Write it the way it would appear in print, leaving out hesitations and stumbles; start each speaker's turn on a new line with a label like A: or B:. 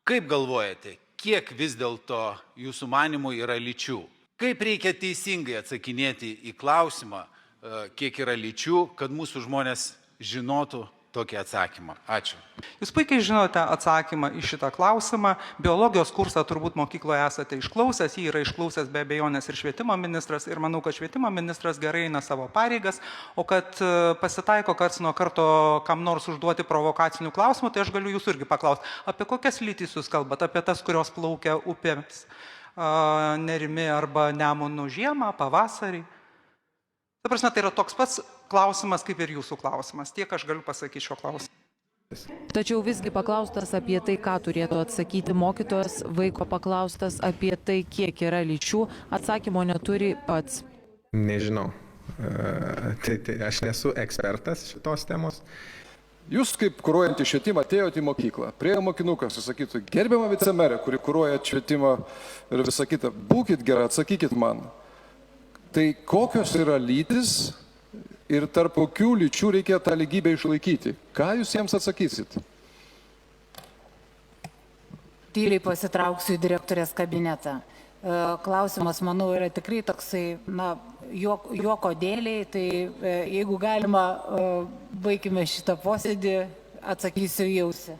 A: Kaip galvojate, kiek vis dėlto jūsų manimų yra lyčių? Kaip reikia teisingai atsakinėti į klausimą, kiek yra lyčių, kad mūsų žmonės žinotų tokį atsakymą? Ačiū.
B: Jūs puikiai žinote atsakymą į šitą klausimą. Biologijos kursą turbūt mokykloje esate išklausęs, jį yra išklausęs be abejonės ir švietimo ministras, ir manau, kad švietimo ministras gerai eina savo pareigas, o kad pasitaiko karts nuo karto kam nors užduoti provokacinių klausimų, tai aš galiu jūsų irgi paklausti, apie kokias lytis jūs kalbate, apie tas, kurios plaukia upėms Nerimi arba Nemunų žiemą, pavasarį. Ta prasme, tai yra toks pats klausimas, kaip ir jūsų klausimas. Tiek aš galiu pasakyti šio klausimą.
C: Tačiau visgi paklaustas apie tai, ką turėtų atsakyti mokytojas, vaiko paklaustas apie tai, kiek yra lyčių, atsakymo neturi pats.
D: Nežinau. Tai aš nesu ekspertas šitos temos.
E: Jūs kaip kuruojantį švietimą atėjote į mokyklą, priejo mokinukas ir sakytų, gerbiama vicemerė, kuri kuruoja švietimą ir visą kitą, būkit gera, atsakykit man. Tai kokios yra lytis ir tarp kokių lyčių reikia tą lygybę išlaikyti? Ką jūs jiems atsakysit?
F: Tyliai pasitrauksiu į direktorės kabinetą. Klausimas, manau, yra tikrai toksai, juoko dėliai, tai jeigu galima, baigime šitą posėdį, atsakysiu į ausį.